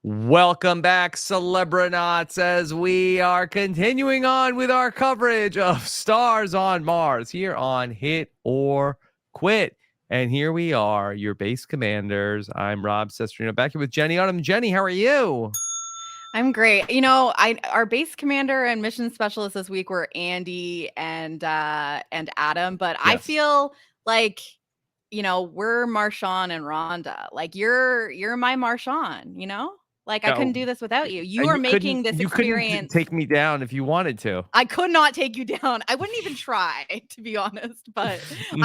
Welcome back, Celebranauts, as we are continuing on with our coverage of Stars on Mars here on Hit or Quit. And here we are, your base commanders. I'm Rob Cesternino, back here with Jenny Autumn. Jenny, how are you? I'm great. Our base commander and mission specialist this week were Andy and Adam, but I Yes. feel like we're Marshawn and Rhonda. Like you're my Marshawn, Like I couldn't No, do this without you. You and are making this you couldn't experience. take me down if you wanted to. I could not take you down. I wouldn't even try, to be honest, but Mm-hmm.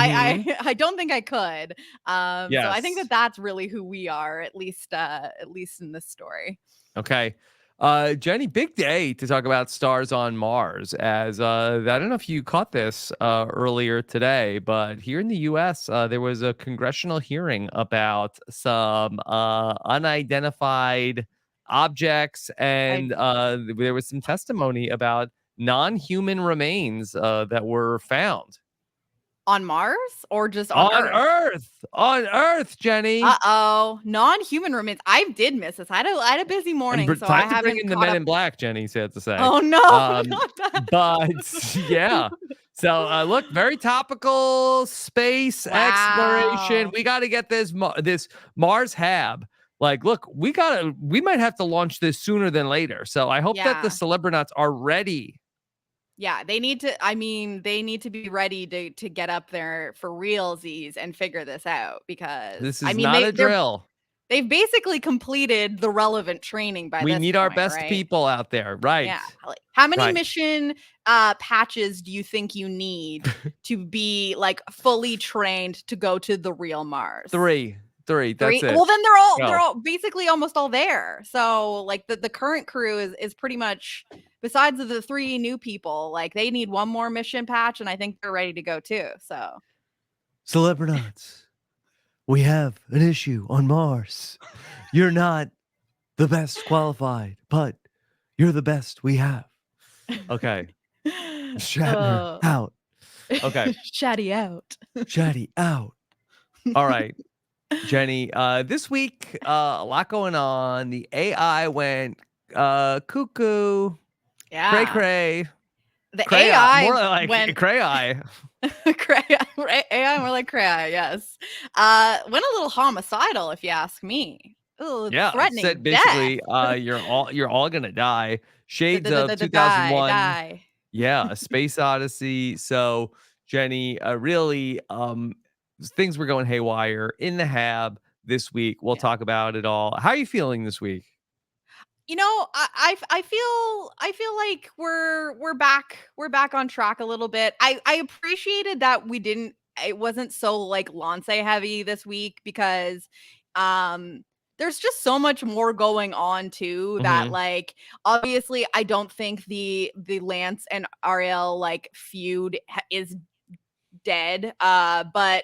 I don't think I could. So I think Yes. that that's really who we are, at least in this story. Okay. Jenny, big day to talk about Stars on Mars. As I don't know if you caught this earlier today, but here in the U.S., there was a congressional hearing about some unidentified objects, and there was some testimony about non-human remains that were found On Mars or just on on Earth? Earth. On Earth, Jenny. Uh-oh, non-human remains. I did miss this. I had a busy And morning, so I time to bring haven't in the caught Men up. in Black, Jenny, sad to say. Oh no, not that. But yeah. So look, very topical space exploration. Wow. We got to get this Mars hab. Like, look, we might have to launch this sooner than later. So I hope that the Yeah. Celebranauts are ready. Yeah, they need to be ready to get up there for realsies and figure this out because This is not a drill. they've basically completed the relevant training by We this need our point, best right? people out there. Right. Yeah. Like, how many Right. mission patches do you think you need to be like fully trained to go to the real Mars? Three. That's 3? it. Well, then they're Go. all basically almost all there. So like the current crew is pretty much, besides the 3 new people, like they need one more mission patch, and I think they're ready to go too. So Celebranauts, we have an issue on Mars. You're not the best qualified, but you're the best we have. Okay. Shatner Oh. out. Okay. Chatty out. Chatty out. All right. Jenny, this week, a lot going on. The AI went cuckoo, cray Yeah. cray, The cray AI more like went cray eye. AI more like cray, yes. Went a little homicidal, if you ask me. Ooh, Yeah, it threatening said death. basically, you're all gonna die. Shades of Die, 2001. die. Yeah, a space odyssey. So, Jenny, really, things were going haywire in the hab this week. We'll Yeah. talk about it all. How are you feeling this week? I feel like we're back on track a little bit. I appreciated that it wasn't so like Lance heavy this week because there's just so much more going on too that Hmm. like obviously I don't think the Lance and Ariel like feud is dead, but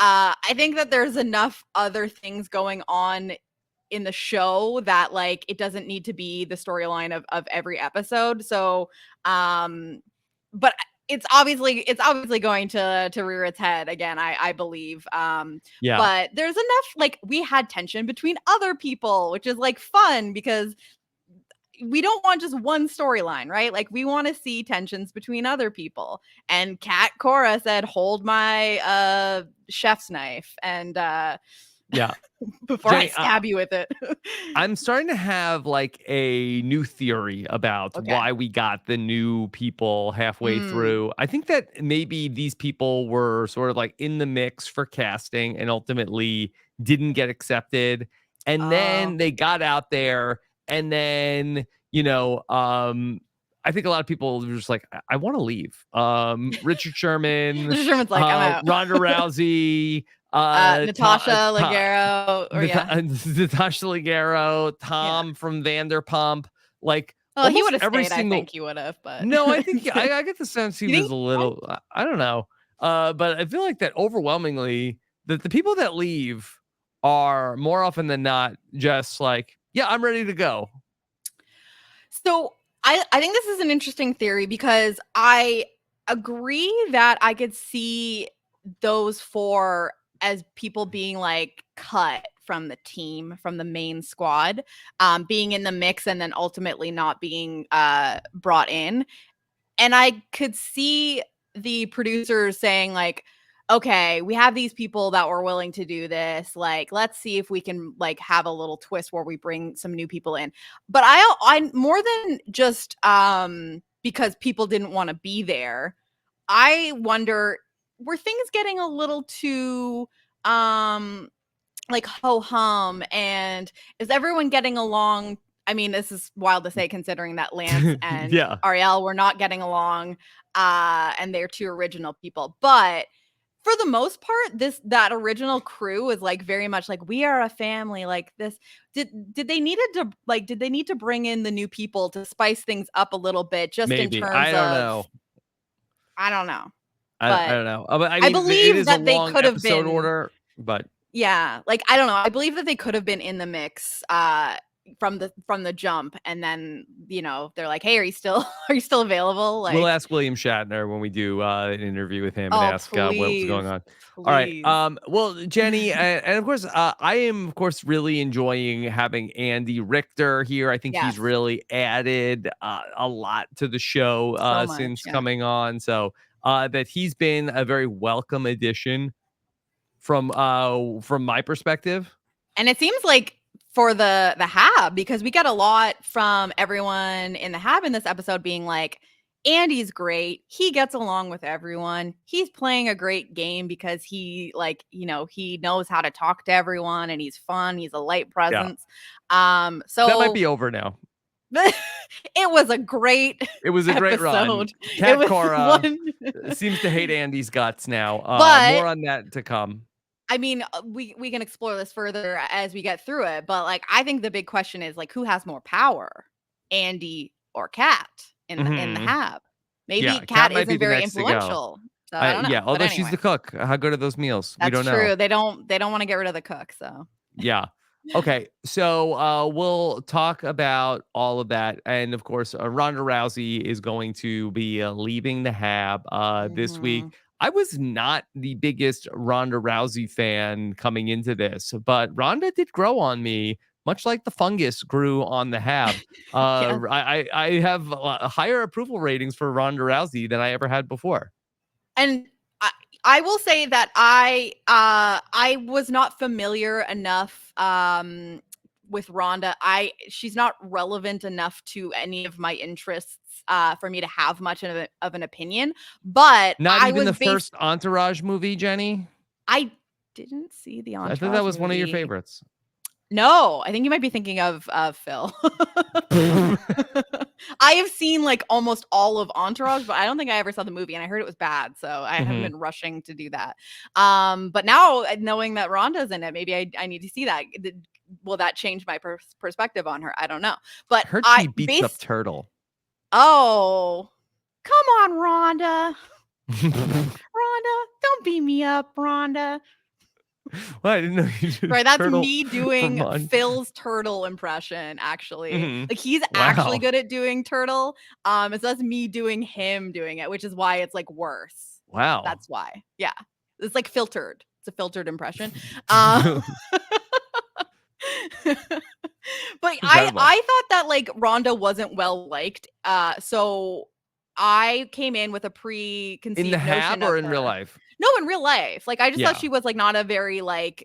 I think that there's enough other things going on in the show that like it doesn't need to be the storyline of every episode. So but it's obviously going to rear its head again, I believe. Yeah. But there's enough, like we had tension between other people, which is like fun because we don't want just one storyline, right? Like we want to see tensions between other people. And Kat Cora said, "Hold my chef's knife," and Yeah. before I Jenny, stab you with it. I'm starting to have like a new theory about Okay. why we got the new people halfway Mm. through. I think that maybe these people were sort of like in the mix for casting and ultimately didn't get accepted. And then Oh. they got out there and then, I think a lot of people were just like, I want to leave. Richard Sherman, Mr. Sherman's like, "I'm out." Ronda Rousey, Natasha Leggero, or yeah. Natasha Leggero, Yeah. Tom from Vanderpump, like Well, he almost would have every stayed, I single. think he would have, but No, I think I get the sense he You was think a little. I don't know, but I feel like that overwhelmingly that the people that leave are more often than not just like, yeah, I'm ready to go. So I think this is an interesting theory because I agree that I could see those 4 as people being like cut from the team, from the main squad, being in the mix and then ultimately not being brought in. And I could see the producers saying like, okay, we have these people that were willing to do this. Like, let's see if we can like have a little twist where we bring some new people in. But I more than just because people didn't want to be there, I wonder, were things getting a little too like ho hum, and is everyone getting along? I mean, this is wild to say considering that Lance and Yeah. Ariel were not getting along, and they're two original people. But for the most part, that original crew was like very much like, we are a family. Like this, did they need to bring in the new people to spice things up a little bit, just in Maybe. terms I don't of, know. I don't know, I but don't know. But I I mean, it believe is a that they long could have episode been. order, but Yeah, like, I don't know, I believe that they could have been in the mix, from the jump, and then, they're like, "Hey, are you still are you still available?" we'll Like, ask William Shatner when we do an interview with him and "Oh, ask what was going please, on. All right. please." Well, Jenny, and of course, I am of course really enjoying having Andy Richter here. I think he's Yes, really added a lot to the show so much, since yeah. coming on. So that he's been a very welcome addition from my perspective. And it seems like for the Hab, because we get a lot from everyone in the Hab in this episode being like, Andy's great. He gets along with everyone. He's playing a great game because he he knows how to talk to everyone and he's fun. He's a light Yeah, presence. that might So be over now. it was a great It was a great run. episode. It Cat was Cora one, seems to hate Andy's guts now. but More on that to come. I mean, we can explore this further as we get through it, but like I think the big question is like, who has more power, Andy or Kat in the Hmm. Hab? Maybe Yeah, Cat Kat might be isn't the very next to go. influential, so I don't know. Yeah, But although she's anyway, the cook. How good are those meals? We that's don't know. true. They don't want to get rid of the cook, so Yeah. Okay. So we'll talk about all of that. And of course, Ronda Rousey is going to be leaving the Hab this week. Mhm. I was not the biggest Ronda Rousey fan coming into this, but Ronda did grow on me, much like the fungus grew on the Hab. Yeah. I have higher approval ratings for Ronda Rousey than I ever had before. And I will say that I was not familiar enough with Rhonda. She's not relevant enough to any of my interests for me to have much of an opinion. But Not even the first Entourage movie, Jenny. I didn't see the I thought that Entourage was one of your movie. favorites. No, I think you might be thinking of Phil. I have seen like almost all of Entourage, but I don't think I ever saw the movie, and I heard it was bad, so I haven't Mhm. been rushing to do that. But now knowing that Rhonda's in it, maybe I need to see that. Will that change my perspective on her? I don't know. But I heard I she beats up base Turtle. oh, come on, Rhonda. Rhonda, don't beat me up, Rhonda. Well, I didn't know you did a Right, that's turtle me for doing fun. Phil's turtle impression, actually. Mhm. Like, he's actually Wow. good at doing turtle, so that's me doing him doing it, which is why it's, like, worse. Wow. That's why. Yeah. It's, like, filtered. It's a filtered impression. Uh, but Incredible. I thought that, like, Rhonda wasn't well liked, so I came in with a In the preconceived Hab notion or of in real her. life? No, in real life. Like, I just thought Yeah. she was, like, not a very, like,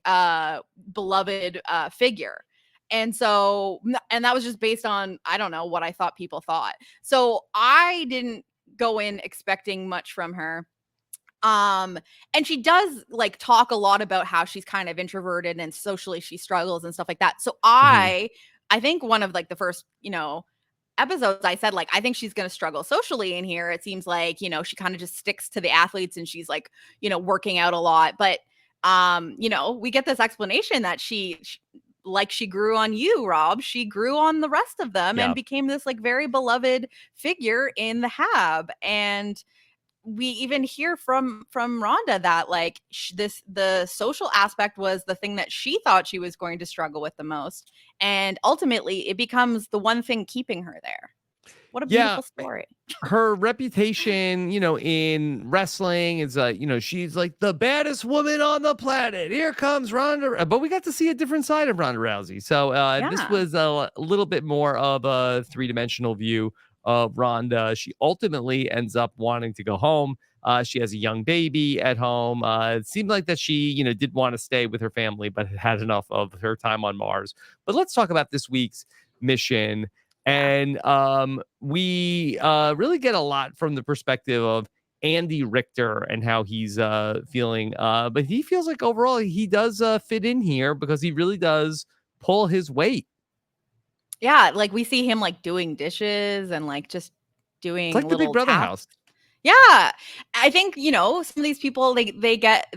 beloved, figure. And so and that was just based on, I don't know, what I thought people thought. So, I didn't go in expecting much from her. Um, and she does, like, talk a lot about how she's kind of introverted and socially she struggles and stuff like that. So, Mhm. I think one of, like, the first, episodes I said, like, I think she's gonna struggle socially in here. It seems like, she kind of just sticks to the athletes and she's like, working out a lot. But we get this explanation that like she grew on you, Rob. She grew on the rest of them and Yeah. became this like very beloved figure in the Hab. And we even hear from Rhonda that like the social aspect was the thing that she thought she was going to struggle with the most, and ultimately it becomes the one thing keeping her there. What a Yeah, beautiful story. her reputation, in wrestling is she's like the baddest woman on the planet. Here comes Ronda, but we got to see a different side of Ronda Rousey. So this Yeah. was a little bit more of a three-dimensional view of Ronda. She ultimately ends up wanting to go home. She has a young baby at home. It seemed like that she, did want to stay with her family, but had enough of her time on Mars. But let's talk about this week's mission. Yeah. And we really get a lot from the perspective of Andy Richter and how he's feeling. But he feels like overall he does fit in here because he really does pull his weight. Yeah, like we see him like doing dishes and like just It's doing like the Big little Brother tasks. house. Yeah. I think, some of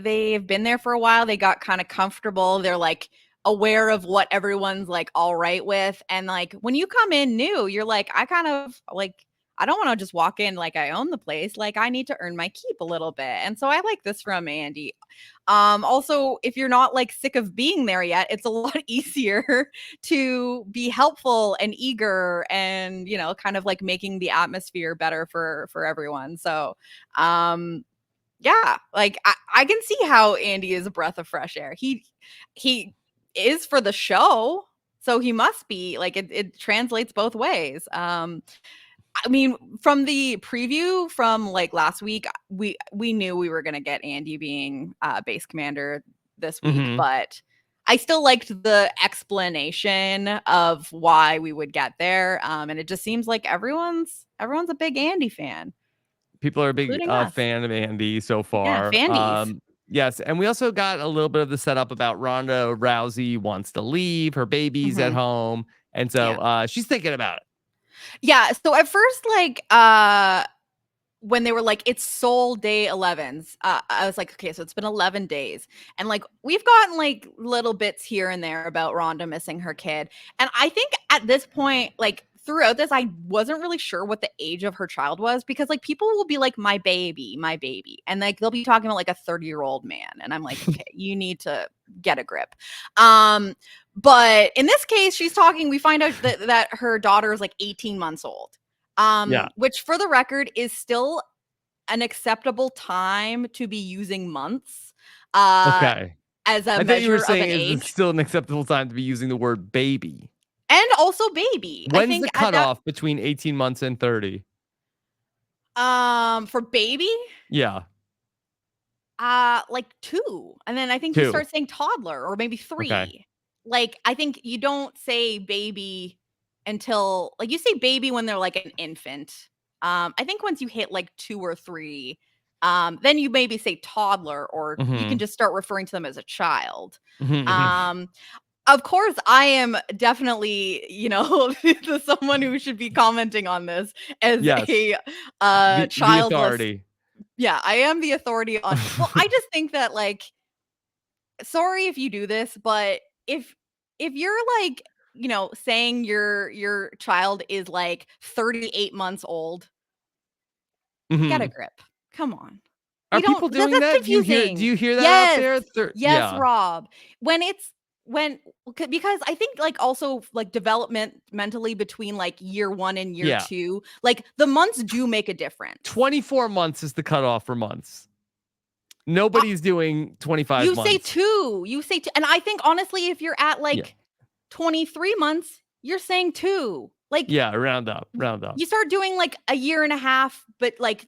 they've been there for a while. They got kind of comfortable. They're like aware of what everyone's like all right with. And like when you come in new, you're like, I kind of like I don't want to just walk in like I own the place. Like I need to earn my keep a little bit. And so I like this from Andy. Also, if you're not like sick of being there yet, it's a lot easier to be helpful and eager and, kind of like making the atmosphere better for everyone. So, yeah, like I can see how Andy is a breath of fresh air. He is for the show, so he must be like it translates both ways. I mean, from the preview from like last week, we knew we were gonna get Andy being base commander this week, Hmm. but I still liked the explanation of why we would get there. And it just seems like everyone's a big Andy fan, People are a big including us. fan of Andy so Yeah, far. fandies. Yes, and we also got a little bit of the setup about Ronda Rousey wants to leave, her baby's at Mhm. home, and so Yeah. she's thinking about it. Yeah, so at first, like, when they were like, "It's Soul Day 11s," I was like, "Okay, so it's been 11 days." And, like, we've gotten, like, little bits here and there about Rhonda missing her kid, and I think at this point, like, throughout this, I wasn't really sure what the age of her child was because, like, people will be like, my baby," and, like, they'll be talking about, like, a 30-year-old man, and I'm like, "Okay, you need to get a grip." Um, but in this case, we find out that her daughter is, like, 18 months old, Yeah. which for the record is still an acceptable time to be using months, uh, Okay. as a I thought you were measure of saying an is it age, still an acceptable time to be using the word baby? and also baby. I When's think the at that cutoff between 18 months and 30? for baby, Yeah, like 2, and then I think you 2. start saying toddler or maybe Okay. 3. Like, I think you don't say baby until like, you say baby when they're like an infant. I think once you hit like 2 or 3, then you maybe say toddler or you can Mhm. just start referring to them as a child. Mhm. Um, of course, I am definitely, the someone who should be commenting on this as Yes. a, The childless. authority. Yeah, I am the authority on well, I just think that, like, sorry if you do this, but if you're, like, saying your child is, like, 38 months old, get a Mhm. grip. Come on. Are We people don't doing that's that? Do confusing. you hear that out Yes. there? Yes, Yeah. Rob. When it's when because I think, like, also, like, development mentally between, like, year 1 and year Yeah. 2, like, the months do make a difference. 24 months is the cutoff for months. Uh, Nobody's doing 25 you say months. 2. You say 2, and I think, honestly, if you're at, Yeah. like, 23 months, you're saying 2. Like, Yeah, round up, round up. you start doing, like, a year and a half, but, like,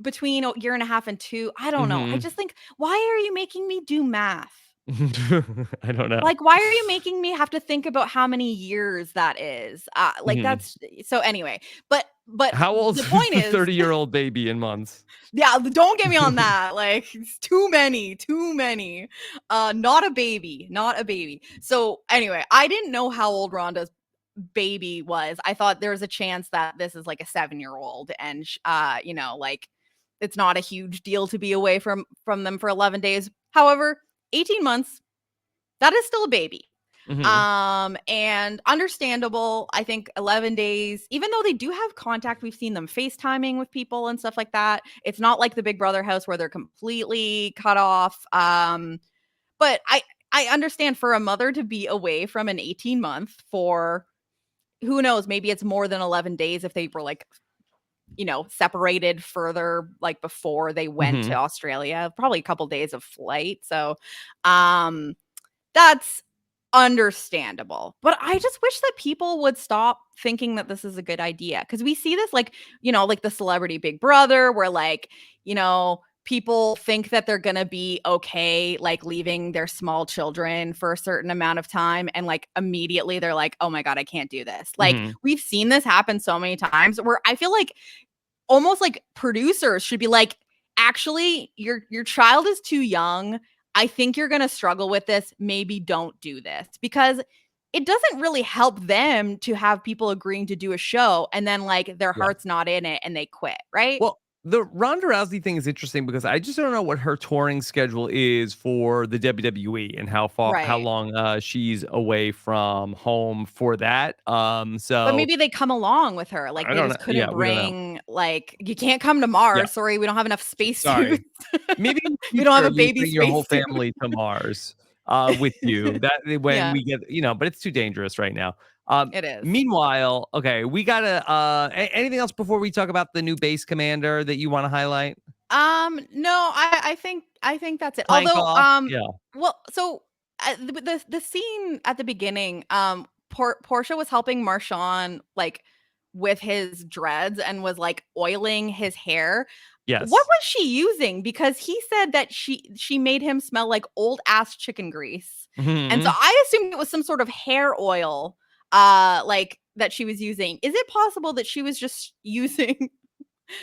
between a year and a half and 2, I don't know. I Mhm. just think, "Why are you making me do math?" I don't know. Like, why are you making me have to think about how many years that is? Like, Mhm. that's so anyway, but How old the is point the is 30-year-old baby in months? yeah, don't get me on that, like, it's too many, too many. Not a baby, not a baby. So, anyway, I didn't know how old Rhonda's baby was. I thought there was a chance that this is, like, a 7-year-old and like, it's not a huge deal to be away from them for 11 days. However, 18 months, that is still a baby. Mhm. And understandable. I think 11 days, even though they do have contact, we've seen them FaceTiming with people and stuff like that. It's not like the Big Brother house where they're completely cut off. But I understand for a mother to be away from an 18 month for who knows, maybe it's more than 11 days if they were like, separated further, like before they went to Australia, probably a couple days of flight. So, that's understandable. But I just wish that people would stop thinking that this is a good idea, because we see this like, like the Celebrity Big Brother, where like, people think that they're going to be okay, like leaving their small children for a certain amount of time. And like immediately they're like, oh my God, I can't do this. Like we've seen this happen so many times where I feel like almost like producers should be like, actually, your child is too young. I think you're going to struggle with this. Maybe don't do this, because it doesn't really help them to have people agreeing to do a show and then like their heart's not in it and they quit, right? Well, the Ronda Rousey thing is interesting because I just don't know what her touring schedule is for the WWE and how Right. long she's away from home for that. But So maybe they come along with her. Like I they don't know. just couldn't Yeah, we don't know. bring, like, you can't come to Yeah, Mars. Sorry, we don't have enough space sorry. suits. Maybe in the We don't have future, a you baby bring your whole space suit. family to Mars with you. That when Yeah, we get, but it's too dangerous right now. it is. Meanwhile, okay, we gotta. Anything else before we talk about the new base commander that you want to highlight? No, I think that's it. Plank Although, off. Yeah. well, so the scene at the beginning, Portia was helping Marshawn like with his dreads and was like oiling his hair. What Yes. was she using? Because he said that she made him smell like old ass chicken grease, and so Mhm. I assumed it was some sort of hair oil, like that she was using. Is it possible that she was just using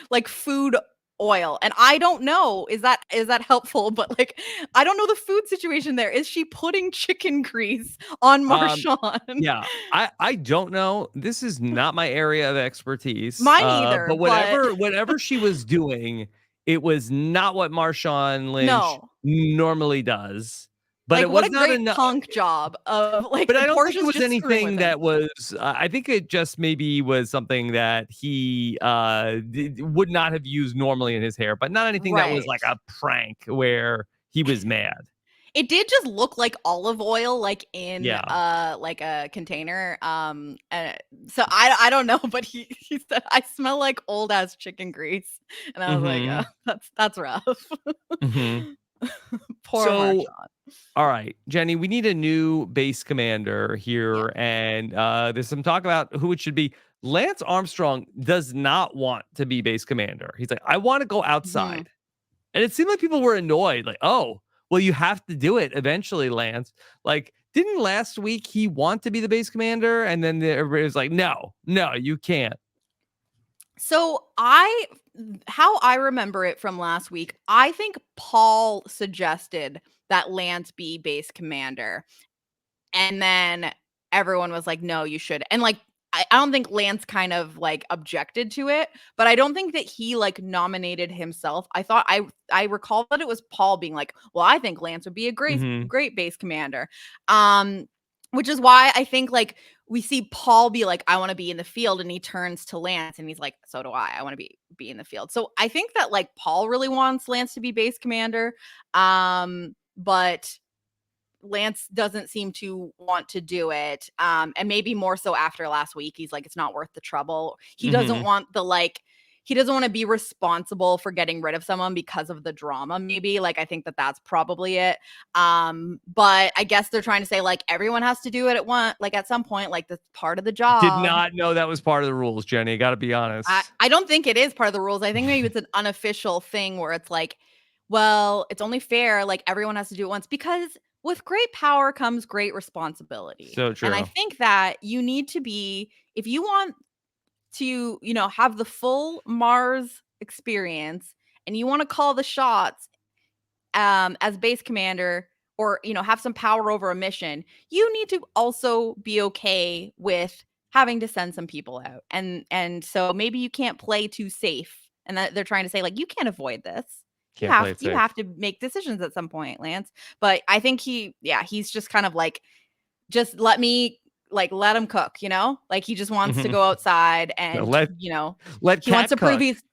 like food oil? And I don't know, is that helpful? But like I don't know the food situation there. Is she putting chicken grease on Um, Marshawn? yeah, I don't know. This is not my area of expertise. Mine either, But but whatever she was doing, it was not what Marshawn Lynch no. normally does. But Like it what was a not great enough. punk job of like But I don't think it Portia's was just screwing with anything him. that was. I think it just maybe was something that he would not have used normally in his hair, but not anything that was Right. like a prank where he was mad. It did just look like olive oil, like in Yeah. like a container. So I don't know, but he said I smell like old ass chicken grease, and I was like, Hmm. that's rough. Hmm. Poor So Marshawn. all right, Jenny, we need a new base commander Yeah. here, and there's some talk about who it should be. Lance Armstrong does not want to be base commander. He's like, I want to go Mhm. outside, and it seemed like people were annoyed. Like, oh, well, you have to do it eventually, Lance. Like, didn't last week he want to be the base commander, and then everybody was like, no, no, you can't. So how I remember it from last week, I think Paul suggested that Lance be base commander. And then everyone was like, "No, you should." And like I don't think Lance kind of like objected to it, but I don't think that he like nominated himself. I recall that it was Paul being like, "Well, I think Lance would be a Hmm. great base commander." Um which is why I think like we see Paul be like, "I want to be in the field," and he turns to Lance and he's like, "So do I. I want to be in the field." So I think that like Paul really wants Lance to be base commander. But Lance doesn't seem to want to do it. And maybe more so after last week. He's like, it's not worth the trouble. He doesn't Hmm. want the like, he doesn't want to be responsible for getting rid of someone because of the drama, maybe. Like, I think that that's probably it. But I guess they're trying to say, like, everyone has to do it at one, like, at some point, like, that's part of the Did job. not know that was part of the rules, Jenny. Got to be I, honest. I don't think it is part of the rules. I think maybe it's an unofficial thing where it's like, well, it's only fair, like everyone has to do it once, because with great power comes great responsibility. So And I true. think that you need to be, if you want to, have the full Mars experience and you want to call the shots as base commander, or have some power over a mission, you need to also be okay with having to send some people out. And so maybe you can't play too safe, and that they're trying to say like you can't avoid this. you Can't play have it you safe. have to make decisions at some point, Lance. But I think he's just kind of like, just let him cook, like he just wants to Hmm. go outside and Let he wants Cat to prove cook. he's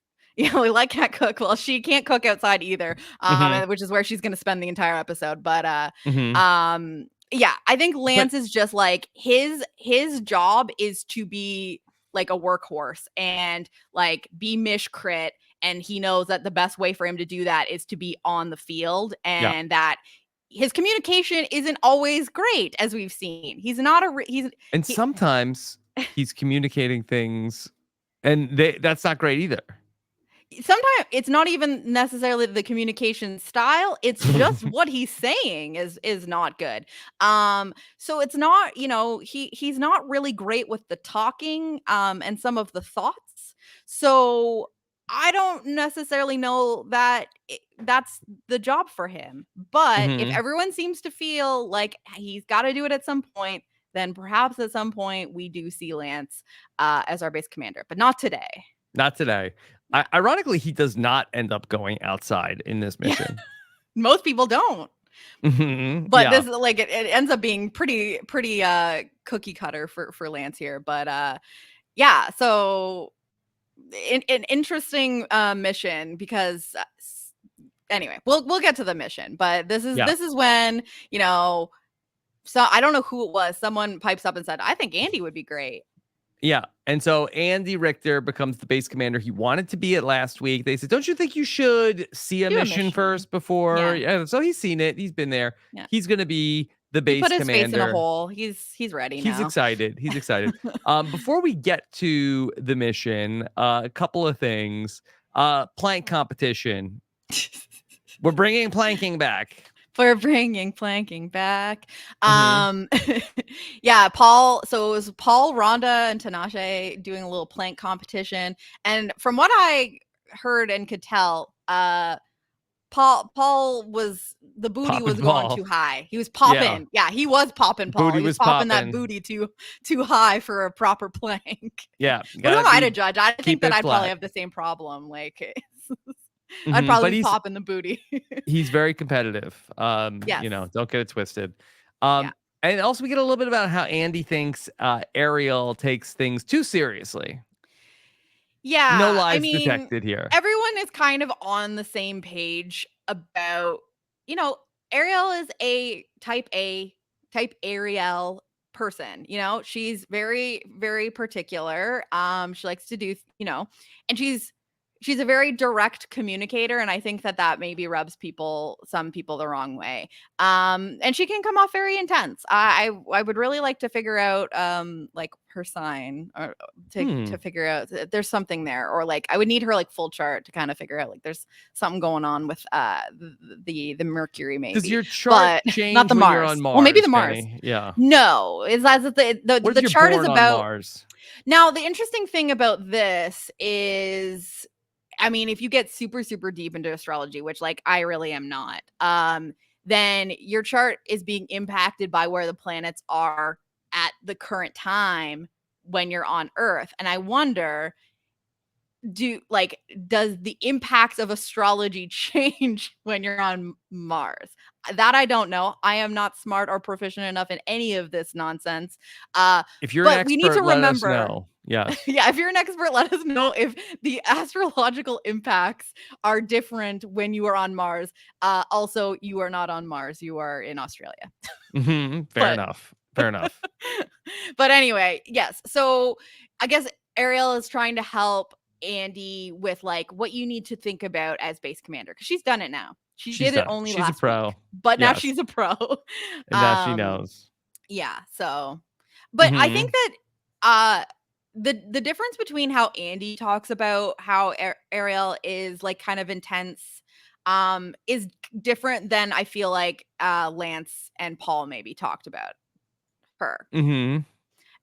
we let Cat cook. Well, she can't cook outside either, Hmm. which is where she's gonna spend the entire episode. But Hmm. Yeah, I think But Lance is just like his job is to be like a workhorse and like be Mish crit, and he knows that the best way for him to do that is to be on the field, yeah, and that his communication isn't always great, as we've seen. He's not a and he sometimes he's communicating things, and that's not great either. sometimes it's not even necessarily the communication style, it's just what he's saying is not good. So it's not, he's not really great with the talking and some of the thoughts. So I don't necessarily know that that's the job for him. But if Mhm. everyone seems to feel like he's got to do it at some point, then perhaps at some point we do see Lance as our base commander, but not today. Not today. Ironically, he does not end up going outside in this Yeah. mission. Most people don't. Mhm. But Yeah, this like it ends up being pretty cookie cutter for Lance here. But yeah, so an interesting mission because anyway, we'll get to the mission. But yeah. this is when, so I don't know who it was. Someone pipes up and said, I think Andy would be great. Yeah. And so Andy Richter becomes the base commander. He wanted to be it last week. They said, "Don't you think you should see a Do a mission mission. first before?" Yeah. Yeah. So he's seen it. He's been there. Yeah. He's going to be the He put base his face in a commander. hole. He's ready He's now. excited. He's excited. Before we get to the mission, a couple of things. Plank competition. We're bringing planking back. For bringing planking back. Hmm. Yeah, Paul. So it was Paul, Rhonda, and Tinashe doing a little plank competition. And from what I heard and could tell, Paul was the booty Popping was going too ball. high. He was Yeah. popping. Yeah, he was popping, Paul. Booty He was was popping that popping. booty too high for a proper plank. Yeah. But who Gotta am I to be, judge? I think keep that it I'd probably flat. have the same problem. Like I'd Hmm. probably But be popping the booty. he's very competitive. Yes. Don't get it twisted. Yeah. And also we get a little bit about how Andy thinks Ariel takes things too seriously. No Yeah, I lies mean, detected here. everyone is kind of on the same page about, you know, Ariel is a type Ariel person, she's very, very particular. She likes to do, and she's a very direct communicator, and I think that maybe rubs some people the wrong way. And she can come off very intense. I would really like to figure out like her sign, or to Hmm. figure out there's something there, or like I would need her like full chart to kind of figure out like there's something going on with the Mercury Does maybe, your chart but not change the when you're on Mars. Well, maybe the Mars, Mars. Kenny? Yeah. No, is as What if the you're chart is born on about. Mars? Now the interesting thing about this is, I mean, if you get super, super deep into astrology, which like I really am not, then your chart is being impacted by where the planets are at the current time when you're on Earth. And I wonder, does the impacts of astrology change when you're on Mars? That I don't know. I am not smart or proficient enough in any of this nonsense. If you're an But we need expert, to let us remember, know. Yes. yeah, if you're an expert, let us know if the astrological impacts are different when you are on Mars. Also, you are not on Mars, you are in Australia. Fair But enough. Fair enough. but anyway, yes. So I guess Ariel is trying to help Andy with like what you need to think about as base commander, because she's done it now. She She's did it done it. only She's a last week, pro. but now Yes. she's a pro. And now she um knows. yeah, so but I think Hmm. that uh the difference between how Andy talks about how Ariel is like kind of intense is different than I feel like Lance and Paul maybe talked about her. Hmm.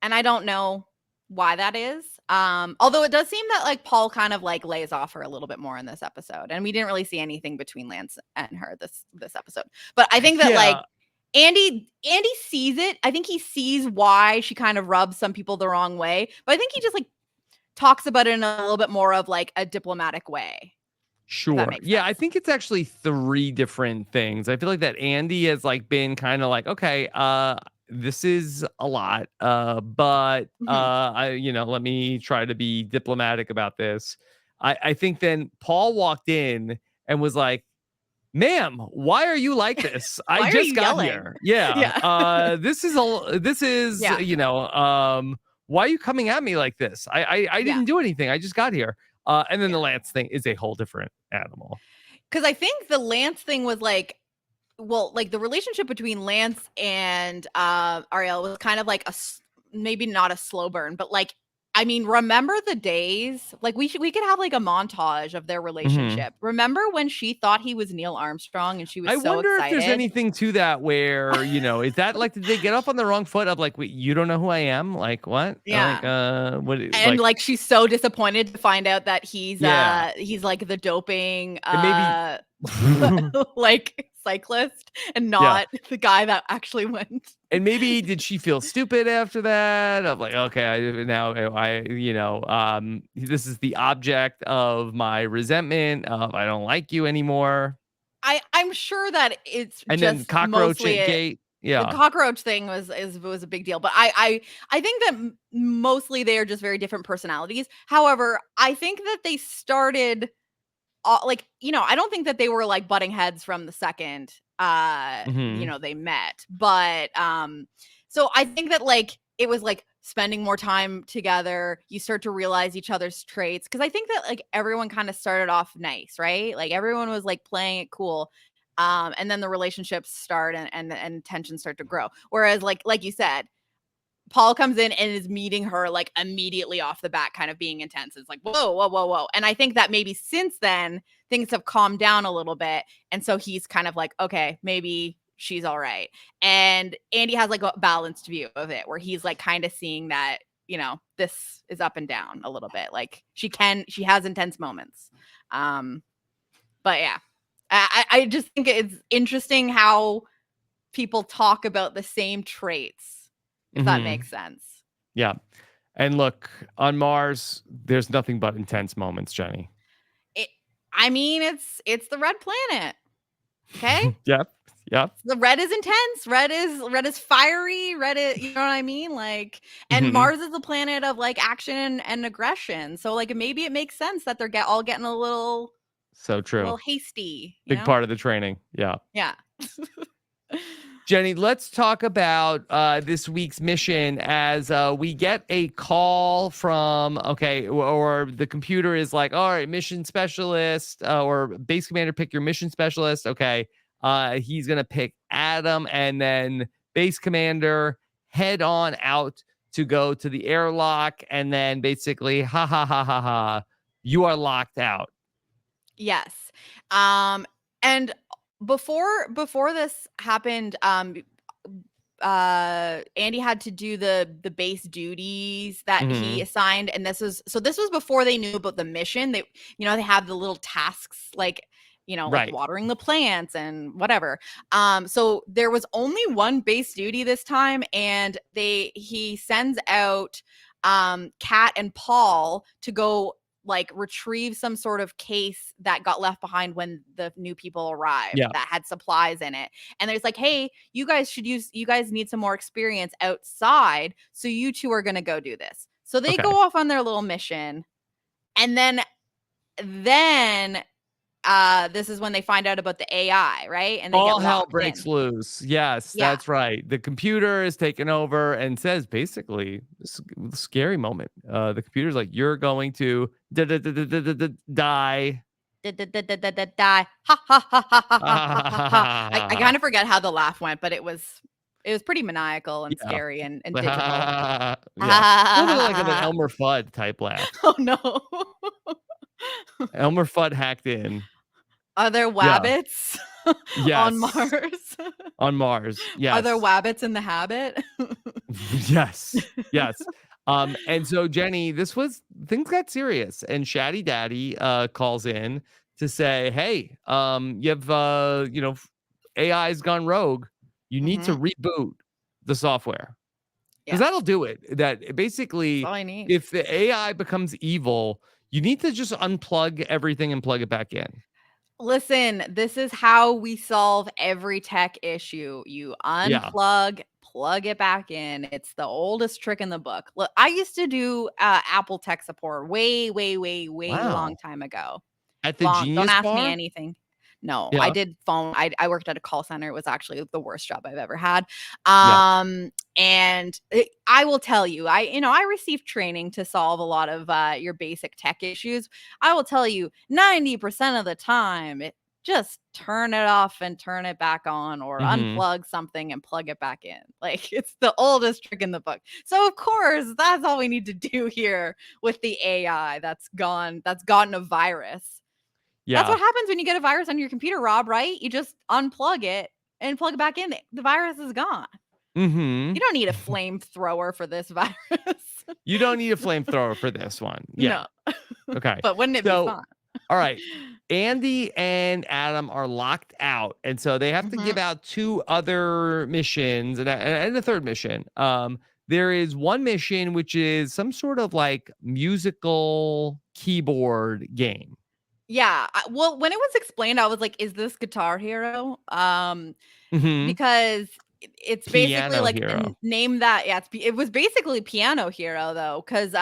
And I don't know why that is. Although it does seem that like Paul kind of like lays off her a little bit more in this episode. And we didn't really see anything between Lance and her this episode. But I think that like Yeah. Andy sees it. I think he sees why she kind of rubs some people the wrong way. But I think he just like talks about it in a little bit more of like a diplomatic way, if that Sure. makes Yeah, I sense. think it's actually three different things. I feel like that Andy has like been kind of like, okay, this is a lot. But Mhm. let me try to be diplomatic about this. I think then Paul walked in and was like, ma'am, why are you like this? I Why are just you got yelling? here. Yeah. Yeah. This is, Yeah. why are you coming at me like this? I Yeah. didn't do anything. I just got here. And then Yeah. the Lance thing is a whole different animal. Because I think the Lance thing was like, well, like the relationship between Lance and Ariel was kind of like maybe not a slow burn, but like, I mean, remember the days? Like we could have like a montage of their Mhm. relationship. Remember when she thought he was Neil Armstrong and she was I so wonder if there's excited? anything to that where, is that like, did they get off on the wrong foot of like, wait, you don't know who I am? Like, what? Like, Yeah. And like, like she's so disappointed to find out that yeah. he's like the doping And maybe, like cyclist and yeah. not the guy that actually went. And maybe did she feel stupid after that? Of like, okay, this is the object of my resentment of I don't like you anymore. I'm sure that it's And then just cockroach mostly gate. the Yeah. cockroach thing was a big deal, but I think that mostly they are just very different personalities. However, I think that they started like, I don't think that they were like butting heads from the second Hmm. they met. But so I think that like it was like spending more time together, you start to realize each other's traits, because I think that like everyone kind of started off nice, right? Like everyone was like playing it cool. And then the relationships start and tensions start to grow. Whereas like you said, Paul comes in and is meeting her like immediately off the bat, kind of being intense. It's like, whoa, whoa, whoa, whoa. And I think that maybe since then things have calmed down a little bit. And so he's kind of like, okay, maybe she's all right. And Andy has like a balanced view of it where he's like kind of seeing that, this is up and down a little bit. Like she has intense moments. But yeah, I just think it's interesting how people talk about the same traits, if that Hmm. makes sense. Yeah. And look, on Mars, there's nothing but intense moments, Jenny. It I mean, it's the red planet, okay? Yep. Yep. The red is intense, red is fiery, red is, you know what I mean? Like, and Hmm. Mars is a planet of like action and aggression. So like maybe it makes sense that they're all getting a little So true. hasty, you Big know? part of the training. Yeah. Yeah. Jenny, let's talk about this week's mission as we get a call from, or the computer is like, all right, mission specialist or base commander, pick your mission specialist. Okay. He's going to pick Adam, and then base commander head on out to go to the airlock. And then basically, ha ha ha ha ha, you are locked out. Yes. And before this happened, Andy had to do the base duties that he Hmm. assigned, and this was before they knew about the mission. They have the little tasks like, like Right. watering the plants and whatever. So there was only one base duty this time, and he sends out Kat and Paul to go like retrieve some sort of case that got left behind when the new people arrived Yeah. that had supplies in it. And there's like, hey, you guys need some more experience outside. So you two are going to go do this. So they Okay. go off on their little mission. And then this is when they find out about the AI, right? And they get All hell locked breaks in. loose. Yes, Yeah. that's right. The computer is taken over and says basically this scary moment. The computer's like, you're going to die. Die. Ha ha ha ha ha ha ha ha. I kind of forget how the laugh went, but it was pretty maniacal and Yeah. scary and digital. Yeah. A little bit like of an Elmer Fudd type laugh. Oh no. Elmer Fudd hacked in. Are there Yeah. wabbits on Yes. Mars? On Mars. Are there Yes. wabbits in the habit? Yes. Yes. And so Jenny, things got serious, and Shaddy Daddy calls in to say, hey, you have AI's gone rogue. You need to Mhm. reboot the software. Because Yeah, that'll do it. That that's basically, all I need. if the AI becomes evil, you need to just unplug everything and plug it back in. Listen, this is how we solve every tech issue. You Yeah. unplug, plug it back in. It's the oldest trick in the book. Look, I used to do Apple tech support way, way, way, way long Wow. time ago. At the Long. Don't Genius ask me Bar? anything. No, I Yeah. did phone. I worked at a call center. It was actually the worst job I've ever had. Yeah. And I will tell you, I received training to solve a lot of your basic tech issues. I will tell you, 90% of the time, just turn it off and turn it back on, or unplug something and plug it back in. Like, it's the oldest trick in the book. So of course, that's all we need to do here with the AI that's gotten a virus. That's Yeah. what happens when you get a virus on your computer, Rob, right? You just unplug it and plug it back in. The virus is gone. Mm-hmm. You don't need a flamethrower for this virus. You don't need a flamethrower for this one. Yeah. No. Okay. But wouldn't it be So, fun? all right. Andy and Adam are locked out, and so they have to give out 2 other missions and a third mission. There is one mission which is some sort of like musical keyboard game. Yeah. Well, when it was explained, I was like, is this Guitar Hero? Mm-hmm. Because it's basically Piano like Hero. name that. Yeah, it was basically Piano Hero though, because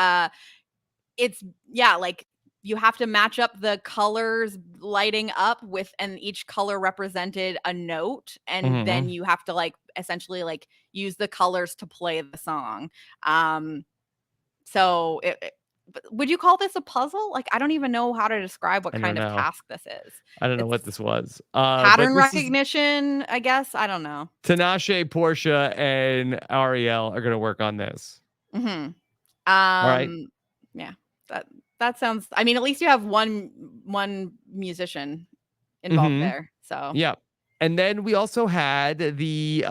it's like you have to match up the colors lighting up with, and each color represented a note, and then you have to like essentially like use the colors to play the song. So would you call this a puzzle? Like, I don't even know how to describe what I don't kind of know. task this is. I don't know what It's this was. But pattern this is recognition, I guess. I don't know. Tinashe, Portia, and Ariel are gonna work on this. Mhm. All right. Yeah. That sounds, I mean, at least you have one musician involved Mm-hmm. there. So, Yeah. And then we also had the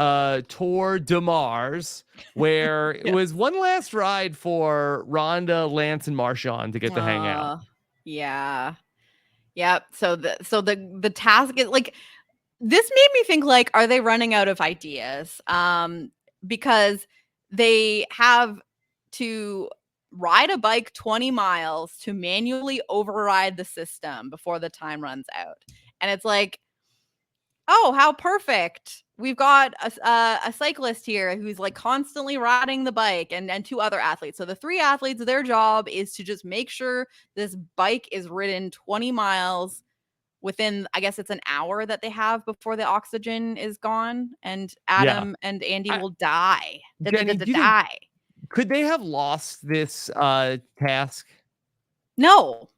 Tour de Mars, where it yes. was one last ride for Rhonda, Lance, and Marshawn to get to hang out. Yeah. Yep. So the task is like, this made me think, like, are they running out of ideas? Because they have to ride a bike 20 miles to manually override the system before the time runs out. And it's like, oh, how perfect. We've got a cyclist here who's like constantly riding the bike, and 2 other athletes. So the 3 athletes, their job is to just make sure this bike is ridden 20 miles within, I guess it's an hour that they have before the oxygen is gone, and Yeah. Adam and Andy will die. Jenny, do you think Die. could they have lost this task? No,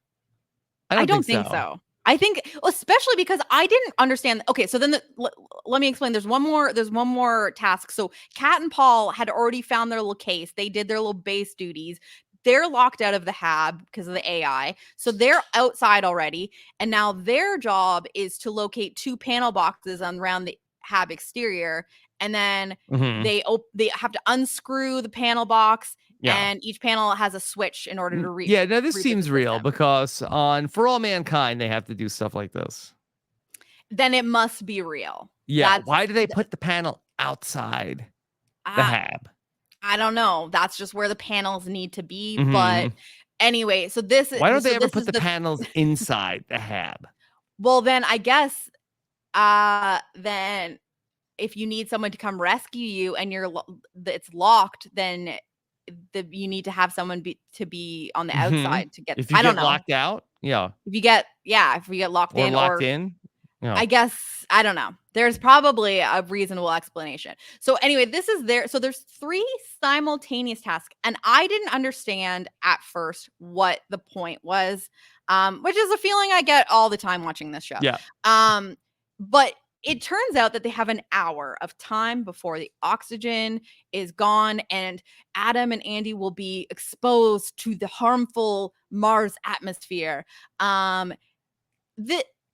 I I don't think don't think so. so. I think, especially because I didn't understand. Okay, so then let me explain. There's one more task. So Kat and Paul had already found their little case. They did their little base duties. They're locked out of the hab because of the AI. So they're outside already. And now their job is to locate 2 panel boxes around the hab exterior. And then Mm-hmm. they have to unscrew the panel box, Yeah. and each panel has a switch in order to Yeah, no, this reboot the seems real system. because on For All Mankind, they have to do stuff like this. Then it must be real. Yeah. That's Why do they put the panel outside the I hab? I don't know. That's just where the panels need to be. Mm-hmm. But anyway, Why don't they ever this put is the panels inside the hab? well, then I guess then if you need someone to come rescue you and it's locked, then you need to have someone be on the Mm-hmm. outside to get, If you I don't get know. locked out, yeah, If we get locked or in, locked or in, yeah. I guess, I don't know. There's probably a reasonable explanation. So anyway, this is there. So there's 3 simultaneous tasks, and I didn't understand at first what the point was, which is a feeling I get all the time watching this show. Yeah. But it turns out that they have an hour of time before the oxygen is gone, and Adam and Andy will be exposed to the harmful Mars atmosphere. The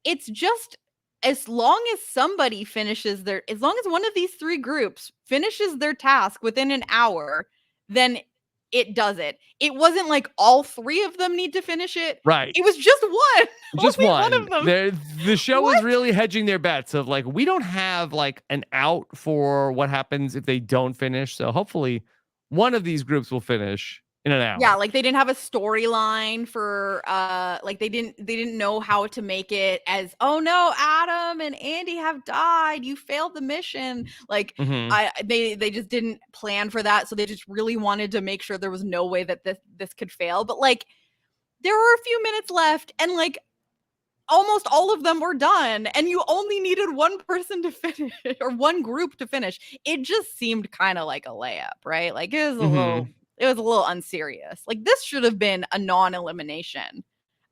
It's just, as long as as long as one of these 3 groups finishes their task within an hour, then it does it. It wasn't like all 3 of them need to finish it. Right. It was just one. Just Only one one. of them. The show was What? really hedging their bets of like, we don't have like an out for what happens if they don't finish. So hopefully one of these groups will finish in an hour. Yeah, like they didn't have a storyline for like they didn't know how to make it as, oh no, Adam and Andy have died. You failed the mission. Like Mm-hmm. they just didn't plan for that, so they just really wanted to make sure there was no way that this could fail. But like there were a few minutes left, and like almost all of them were done, and you only needed one person to finish or one group to finish. It just seemed kind of like a layup, right? Like Mhm. it was a little unserious. Like this should have been a non-elimination.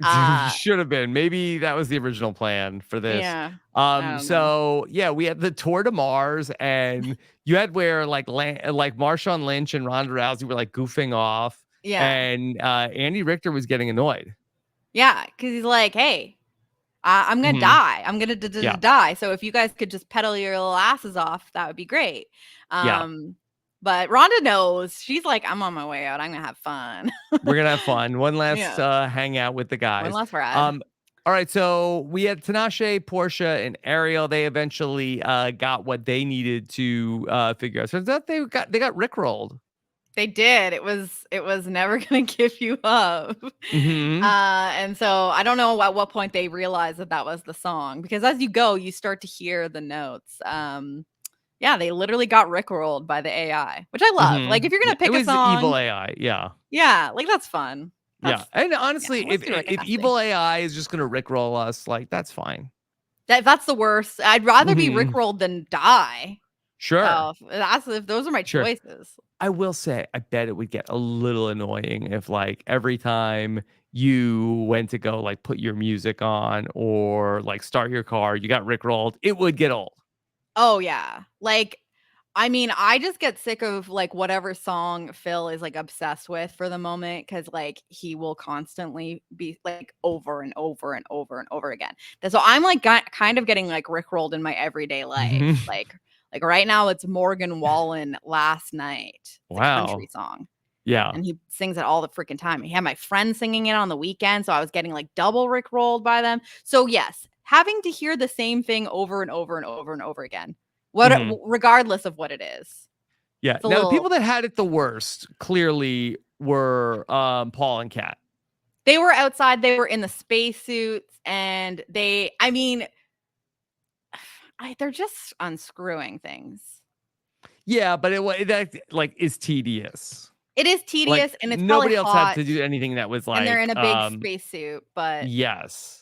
Uh Should have been. Maybe that was the original plan for this. yeah. I don't know. So yeah, we had the tour to Mars, and you had where like Marshawn Lynch and Ronda Rousey were like goofing off, Yeah. and Andy Richter was getting annoyed. Yeah, cuz he's like, "Hey, I'm going to Mhm. die. I'm going to Yeah. die. So if you guys could just pedal your little asses off, that would be great." Yeah. Um but Rhonda knows. She's like, "I'm on my way out. I'm going to have fun." We're gonna have fun. One last Yeah. hangout with the One guys. last ride. Um, all right, so we had Tinashe, Portia, and Ariel. They eventually got what they needed to figure out. Turns out they got rickrolled. They did. It was never gonna give you up. Mm-hmm. And so I don't know at what point they realized that that was the song because as you go, you start to hear the notes. Yeah, they literally got rickrolled by the AI, which I love. Like Mm-hmm. if you're Yeah, gonna it pick a was evil song, AI. Yeah. yeah, like that's fun. Yeah. That's And yeah. honestly, Let's if do it if capacity. evil AI is just gonna rickroll us, like that's fine. That's the worst. I'd rather be Mm-hmm. rickrolled than die. Sure. So if those are my Sure. choices. I will say, I bet it would get a little annoying if, like, every time you went to go, like, put your music on or, like, start your car, you got rickrolled. It would get old. Oh yeah. Like I mean, I just get sick of like whatever song Phil is like obsessed with for the moment cuz like he will constantly be like over and over and over and over again. And so I'm like kind of getting like rickrolled in my everyday life. Mhm. Like right now it's Morgan Wallen Last Night. It's a country Wow. song Yeah. and he sings it all the freaking time. He had my friend singing it on the weekend, so I was getting like double rickrolled by them. So yes, having to hear the same thing over and over and over and over again, Mhm. regardless of what it is, Yeah. it's a Now, the little. people that had it the worst clearly were, Paul and Kat. They were outside. They were in the spacesuits, and I mean, they're just unscrewing things. Yeah, but that, like, is tedious. It is Like, tedious, and it's probably nobody else had hot, to do anything that was and they're in like, a big spacesuit. But yes.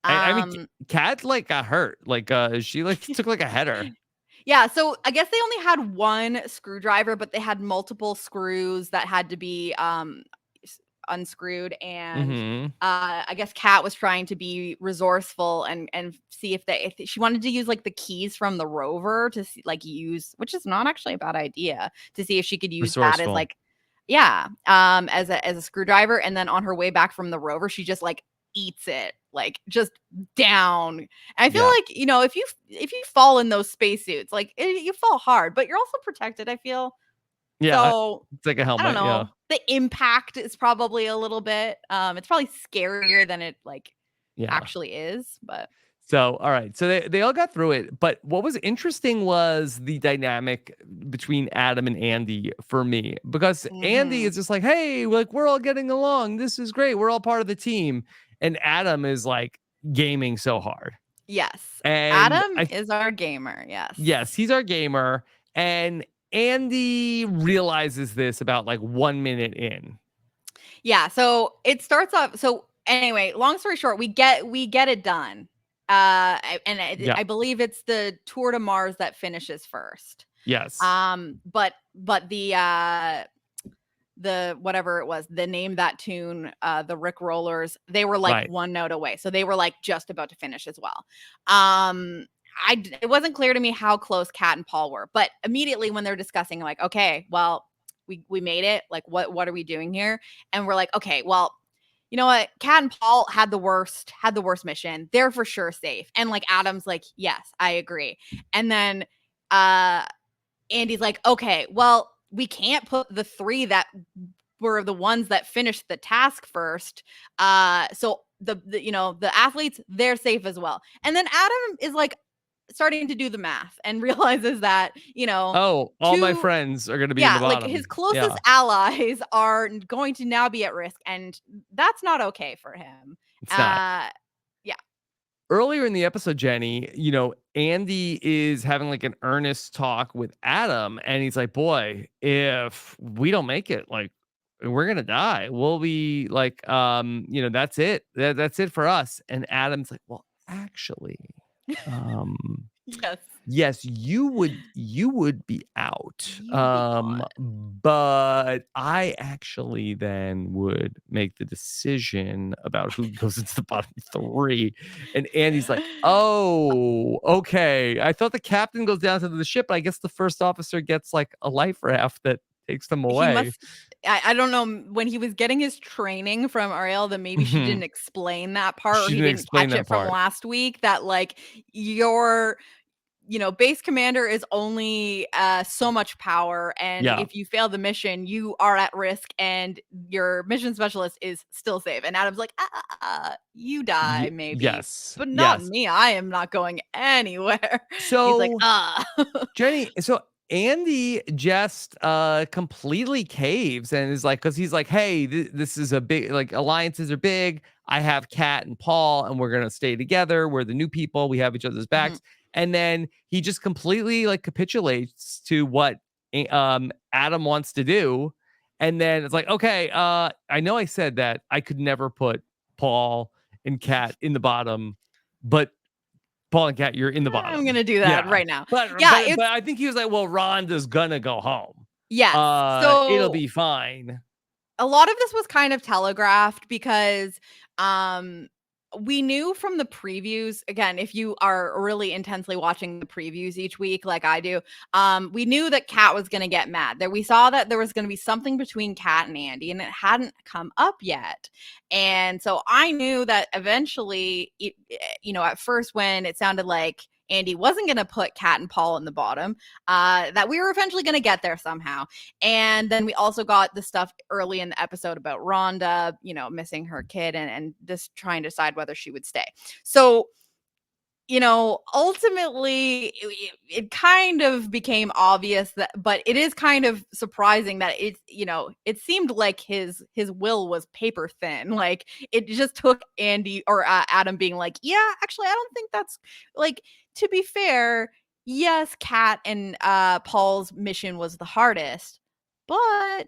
I mean, um, Kat, like, got hurt. Like, she, like, took, like, a header. yeah, so I guess they only had one screwdriver, but they had multiple screws that had to be, unscrewed, and, Mhm. I guess Kat was trying to be resourceful and see if she wanted to use, like, the keys from the rover to see like, use which is not actually a bad idea, to see if she could use that as, Resourceful. like yeah, as a screwdriver, and then on her way back from the rover, she just, like, eats it, like, just down. And I feel Yeah. like, if you fall in those spacesuits, like, you fall hard, but you're also protected, I feel. Yeah. So, It's like a I don't helmet, yeah. know. The impact is probably a little bit, it's probably scarier than it, like, Yeah. actually is, but So, all right. So they all got through it, but what was interesting was the dynamic between Adam and Andy for me, because Andy mhm. is just like, "Hey, like we're all getting along. This is great. We're all part of the team." And Adam is like gaming so hard. Yes. And Adam is our gamer, yes. yes, he's our gamer, and Andy realizes this about like 1 minute in. Yeah, so it starts off so anyway, long story short, we get it done. Yeah. I believe it's the Tour de Mars that finishes first. Yes. But the whatever it was, the name that tune, the Rick Rollers, they were like Right. one note away. So they were like just about to finish as well. It wasn't clear to me how close Kat and Paul were, but immediately when they're discussing, like, okay, well, we made it. Like, what are we doing here? And we're like, okay, well, you know what? Kat and Paul had the worst mission. They're for sure safe. And like Adam's like, yes, I agree. And then uh Andy's like, okay, well, we can't put the three that were the ones that finished the task first. So the athletes, they're safe as well. And then Adam is like starting to do the math and realizes that, Oh, all my two friends are gonna be in the yeah, like his bottom. closest Yeah. allies are going to now be at risk, and that's not okay for him. It's not. Uh yeah. Earlier in the episode, Jenny, Andy is having like an earnest talk with Adam, and he's like, "Boy, if we don't make it, like we're gonna die. We'll be like, that's it. That's it for us. And Adam's like, well, actually, um, Yes. yes, you would be out. You'd be gone. But I actually then would make the decision about who goes into the bottom three. And Andy's like, oh, okay. I thought the captain goes down to the ship, but I guess the first officer gets like a life raft that takes them He away. must I don't know, when he was getting his training from Ariel, that maybe she didn't explain that part, or She he didn't didn't explain catch that it from part. last week, that, like, your base commander is only so much power, and Yeah. if you fail the mission, you are at risk, and your mission specialist is still safe. And Adam's like, you die maybe, Yes. but not Yes. me. I am not going anywhere. He's like, So Jenny, so Andy just completely caves and is like, because he's like, hey, this is a big, like, alliances are big. I have Kat and Paul, and we're gonna stay together. We're the new people. We have each other's Mhm. backs. And then he just completely like capitulates to what Adam wants to do. And then it's like, okay, I know I said that I could never put Paul and Kat in the bottom, but Paul and Kat, you're in the I'm bottom. gonna do that Yeah. right now. But Yeah, but but it's I think he was like, "Well, Rhonda's gonna go home. yes. It'll So be fine." a lot of this was kind of telegraphed because um we knew from the previews, again, if you are really intensely watching the previews each week like I do, we knew that Kat was going to get mad. That we saw that there was going to be something between Kat and Andy, and it hadn't come up yet. And so I knew that eventually at first, when it sounded like Andy wasn't going to put Kat and Paul in the bottom, that we were eventually going to get there somehow. And then we also got the stuff early in the episode about Rhonda, missing her kid, and just trying to decide whether she would stay. So, ultimately, it kind of became obvious that, but it is kind of surprising that it seemed like his will was paper thin. Like, it just took Andy or Adam being like, yeah, actually, I don't think that's, like, to be fair, yes, Kat and Paul's mission was the hardest, but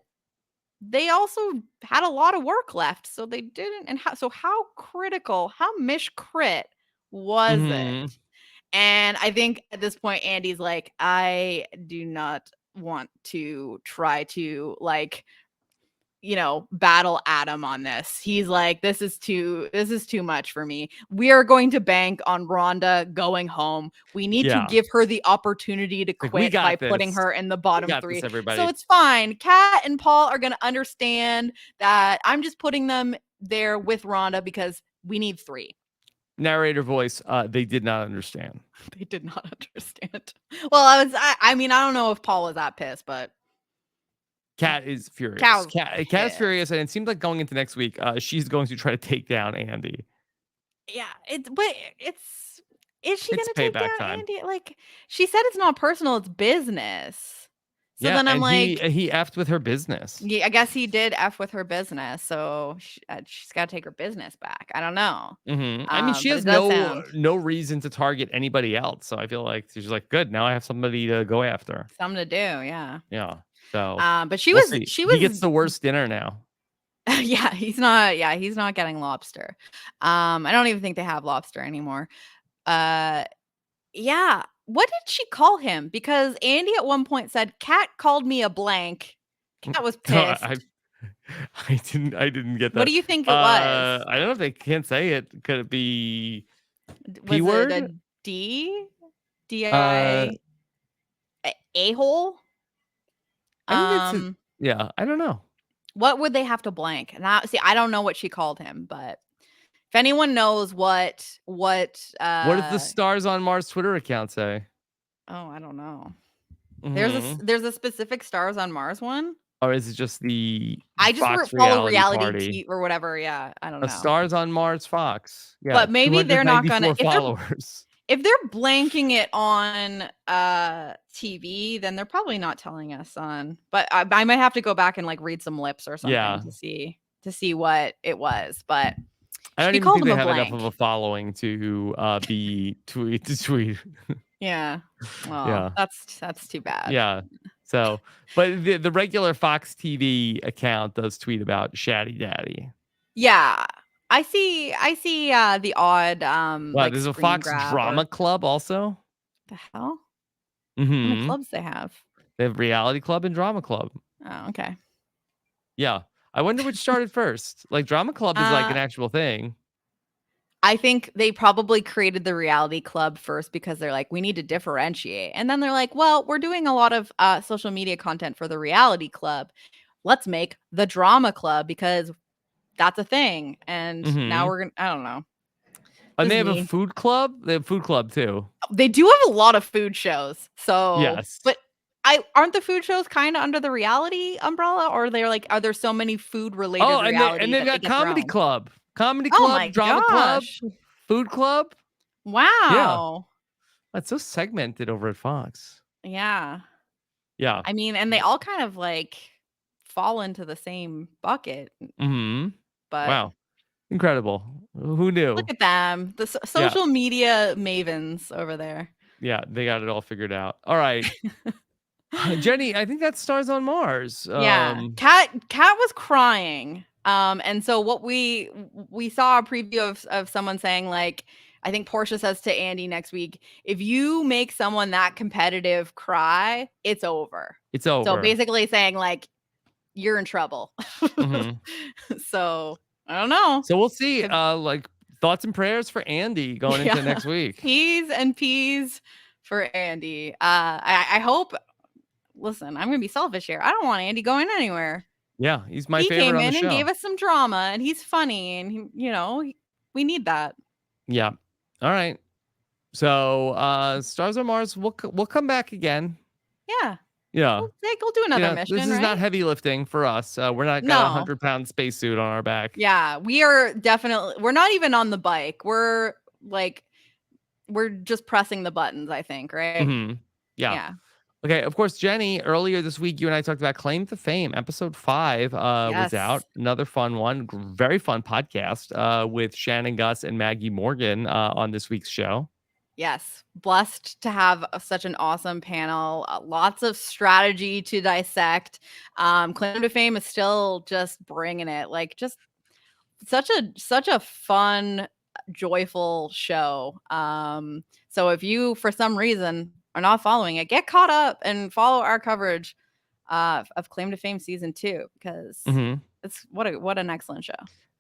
they also had a lot of work left, so they didn't. And how critical, how mish crit was it? Mhm. And I think at this point, Andy's like, I do not want to try to, like, battle Adam on this. He's like, this is too much for me. We are going to bank on Rhonda going home. We need to Yeah. give her the opportunity to Like, we quit by got putting this. her in the We bottom got this, 3. So everybody. it's fine. Kat and Paul are going to understand that I'm just putting them there with Rhonda because we need 3. Narrator voice, they did not understand. They did not understand. Well, I mean, I don't know if Paul was that pissed, but Kat is furious. Cal Kat is furious, and it seems like going into next week, she's going to try to take down Andy. Yeah, it's is she It's gonna take payback down time. Andy? Like, she said it's not personal, it's business. So Yeah, then I'm and he like, he effed with her business. yeah, I guess he did F with her business, so she's gotta take her business back. I don't know. I mean, she But has it does no sound no reason to target anybody else, so I feel like she's like, "Good, now I have somebody to go after." something to do, yeah. Yeah, so But she we'll was see. she He gets was the worst dinner now. he's not getting lobster. I don't even think they have lobster anymore. Uh Yeah. What did she call him? Because Andy at one point said, "Cat called me a blank." Cat was No, I pissed. I didn't get What that. do you think it was? I don't know if they can't say it. Could it be P Was it word? a D? Uh, D-I a-hole? I think it's a, Um, yeah, I don't know. what would they have to blank? Now, see, I don't know what she called him, but if anyone knows What does the Stars on Mars Twitter account say? oh, I don't know. Mhm. There's a specific Stars on Mars one? Or is it just the I just Fox follow reality reality party? T or whatever, yeah, I don't A know. Stars on Mars Fox. Yeah, But maybe they're not gonna 294 followers. if they're blanking it on TV, then they're probably not telling us on. But I might have to go back and, like, read some lips or something Yeah. to see what it was. But I don't she even called think him they a have enough of a blank. following to be tweet to tweet. Yeah. Well, Yeah. that's too bad. Yeah. So, but the regular Fox TV account does tweet about Shaddy Daddy. Yeah. I see the odd Wow, like there's a screen Fox grab Drama or Club also. the hell? How many Mm-hmm. clubs they have? They have Reality Club and Drama Club. Oh, okay. Yeah. I wonder which started first. Like Drama Club is like Uh an actual thing. I think they probably created the reality club first because they're like, we need to differentiate. And then they're like, well, we're doing a lot of social media content for the reality club. Let's make the drama club because that's a thing. And now Mm-hmm. we're going to, I don't know. And they Just have a me. food club. They have food club too. They do have a lot of food shows. So, Yes. but aren't the food shows kind of under the reality umbrella, or they're like, are there so many food related Oh, and reality they've that they got get their comedy own? club, comedy Oh my club, drama club, gosh. food club. Yeah, Wow. that's so segmented over at Fox. Yeah. Yeah. I mean, and they all kind of like fall into the same bucket, Mm-hmm. but Wow. Incredible. Who look knew? at them, the Yeah. social media mavens over there. Yeah. They got it all figured out. All right. Jenny, I think that Stars on Mars. Yeah, Cat was crying. And so what we saw a preview of someone saying like, I think Portia says to Andy next week, if you make someone that competitive cry, it's over. It's So over. basically saying like, you're in trouble. Mm-hmm. So I don't know. So we'll see. If Like thoughts and prayers for Andy going into Yeah. next week. P's and P's for Andy. I hope. Listen, I'm gonna be selfish here. I don't want Andy going anywhere. Yeah, he's my He favorite came on the in and show. gave us some drama, and he's funny, and we need that. Yeah. All right. So Stars on Mars, we'll come back again. Yeah, Yeah. we'll do another This mission, is not right? heavy lifting for us. We're not got a No. 100-pound spacesuit on our back. Yeah, we are definitely. We're not even on the bike. We're just pressing the buttons. I think, right? Mm-hmm. Yeah. Yeah. Okay. Of course, Jenny. Earlier this week, you and I talked about Claim to Fame. Episode 5 was Yes. out. Another fun one. Very fun podcast with Shannon Gus and Maggie Morgan on this week's show. Yes, blessed to have such an awesome panel. Lots of strategy to dissect. Claim to Fame is still just bringing it. Like just such a fun, joyful show. So if you for some reason are not following it, get caught up and follow our coverage of Claim to Fame season 2 because Mm-hmm. it's what an excellent show.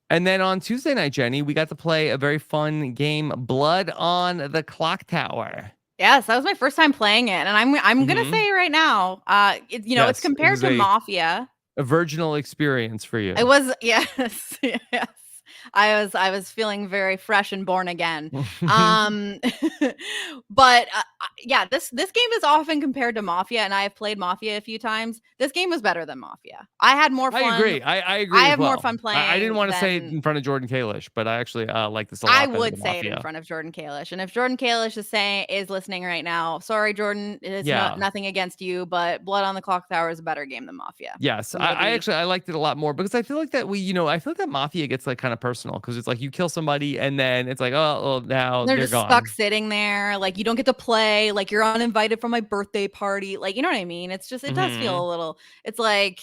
And then on Tuesday night, Jenny, we got to play a very fun game, Blood on the Clock Tower. Yes, that was my first time playing it, and I'm gonna Mm-hmm. say right now, it's Yes, it compared was to Mafia. a virginal experience for you. It was yes, yes. I was feeling very fresh and born again. Um, but yeah, this game is often compared to Mafia, and I have played Mafia a few times. This game was better than Mafia. I had more I fun. agree. I agree I as have more well. fun I didn't playing want to say it than in front of Jordan Kalish, but I actually like this a I lot better would than say it in Mafia. front of Jordan Kalish. And if Jordan Kalish is listening right now, sorry, Jordan, it's Yeah. nothing against you, but Blood on the Clock Tower is a better game than Mafia. Yes, So I maybe actually I liked it a lot more because I feel like that I feel like that Mafia gets like kind of personal because it's like you kill somebody and then it's like, oh, well, now they're they're just stuck gone. sitting there, like you don't get to play, like you're uninvited from my birthday party, like you know what I mean? It's just it does feel Mm-hmm. a little. It's like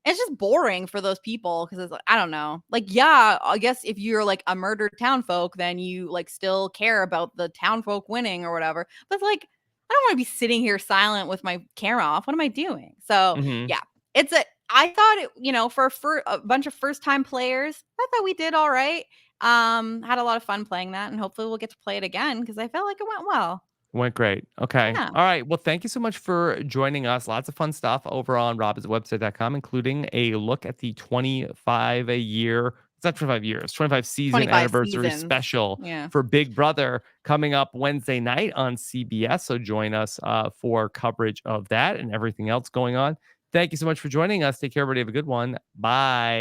it's just boring for those people because it's like I don't know. Like yeah, I guess if you're like a murdered townfolk, then you like still care about the townfolk winning or whatever. But it's like I don't want to be sitting here silent with my camera off. What am I doing? So Mm-hmm. yeah, it's a. I thought it, for a bunch of first time players, I thought we did all right. Had a lot of fun playing that, and hopefully we'll get to play it again because I felt like it went well. Went great. Okay. Yeah. All right. Well, thank you so much for joining us. Lots of fun stuff over on robbinswebsite.com, including a look at the 25 a year. It's not 25 years, 25 season 25 anniversary seasons. special Yeah. for Big Brother coming up Wednesday night on CBS. So join us for coverage of that and everything else going on. Thank you so much for joining us. Take care, everybody. Have a good one. Bye.